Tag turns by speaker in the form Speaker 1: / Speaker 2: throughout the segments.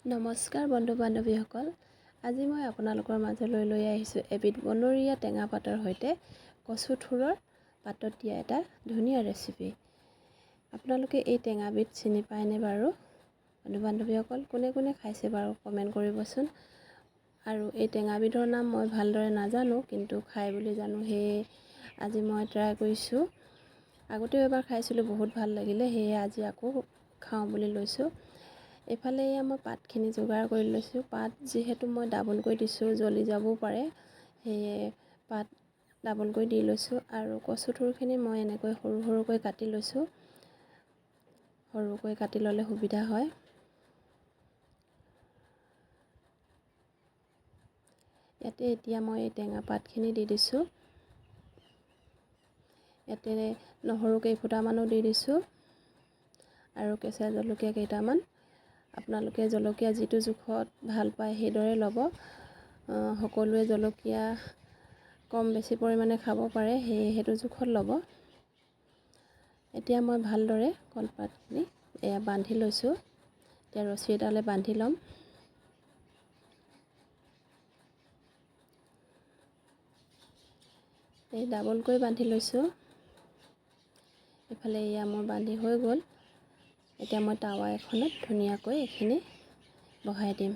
Speaker 1: নমস্কাৰ বন্ধু বান্ধৱীসকল, আজি মই আপোনালোকৰ মাজলৈ লৈ আহিছোঁ এবিধ বনৰীয়া টেঙা পাতৰ সৈতে কচু থুৰৰ পাতত দিয়া এটা ধুনীয়া ৰেচিপি। আপোনালোকে এই টেঙাবিধ চিনি পায়নে বাৰু? বন্ধু বান্ধৱীসকল, কোনে কোনে খাইছে বাৰু কমেণ্ট কৰিবচোন। আৰু এই টেঙাবিধৰ নাম মই ভালদৰে নাজানো, কিন্তু খাই বুলি জানো, সেয়ে আজি মই ট্ৰাই কৰিছোঁ। আগতেও এবাৰ খাইছিলোঁ, বহুত ভাল লাগিলে, সেয়ে আজি আকৌ খাওঁ বুলি লৈছোঁ। এইফালে মই পাতখিনি যোগাৰ কৰি লৈছোঁ। পাত যিহেতু মই ডাবলকৈ দিছোঁ, জ্বলি যাবও পাৰে, সেয়ে পাত ডাবলকৈ দি লৈছোঁ। আৰু কচু থুৰখিনি মই এনেকৈ সৰু সৰুকৈ কাটি লৈছোঁ। সৰুকৈ কাটি ল'লে সুবিধা হয়। ইয়াতে এতিয়া মই এই টেঙা পাতখিনি দি দিছোঁ। ইয়াতে নহৰু কেইফুটামানো দি দিছোঁ আৰু কেঁচা জলকীয়া কেইটামান। আপোনালোকে জলকীয়া যিটো জোখত ভাল পায় সেইদৰে ল'ব। সকলোৱে জলকীয়া কম বেছি পৰিমাণে খাব পাৰে, সেয়ে সেইটো জোখত ল'ব। এতিয়া মই ভালদৰে কলপাতখিনি বান্ধি লৈছোঁ। এতিয়া ৰছী এডালে বান্ধি ল'ম। এই ডাবলকৈ বান্ধি লৈছোঁ। এইফালে মোৰ বান্ধি হৈ গ'ল। এতিয়া মই টাৱা এখনত ধুনীয়াকৈ এইখিনি বহাই দিম।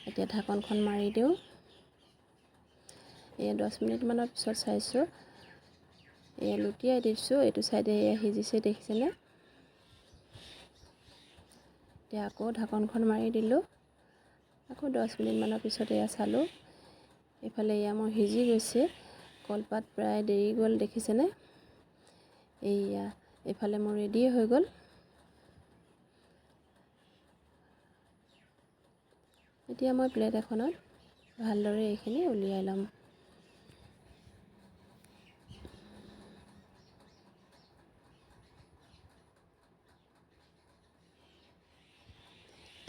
Speaker 1: এতিয়া ঢাকনখন মাৰি দিওঁ। 10 মিনিটমানৰ পিছত চাইছোঁ, লুটিয়াই দিছোঁ। এইটো চাইডে সিজিছে, দেখিছেনে? এতিয়া আকৌ ঢাকনখন মাৰি দিলোঁ। আকৌ 10 মিনিটমানৰ পিছত চালোঁ। এইফালে মোৰ সিজি গৈছে। কলপাত প্ৰায় দেৰি গ'ল, দেখিছেনে? এইফালে মোৰ ৰেডি হৈ গ'ল। এতিয়া মই প্লেট এখনত ভালদৰে এইখিনি উলিয়াই ল'ম।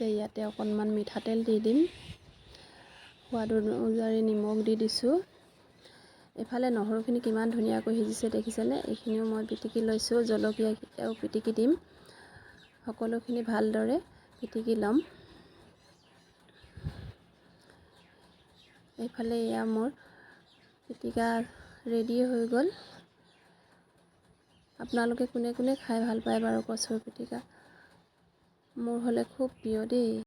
Speaker 1: ইয়াতে অকণমান মিঠাতেল দি দিম। সোৱাদ অনুযায়ী নিমখ দি দিছোঁ। এইফালে নহৰুখিনি কিমান ধুনীয়াকৈ সিজিছে, দেখিছেনে? এইখিনিও মই পিটিকি লৈছোঁ। জলকীয়াও পিটিকি দিম। সকলোখিনি ভালদৰে পিটিকি ল'ম। এইফালে মোৰ পিটিকা ৰেডি হৈ গ'ল। আপোনালোকে কোনে কোনে খাই ভাল পায় বাৰু কচুৰ পিটিকা? মোৰ হ'লে খুব প্ৰিয় দেই।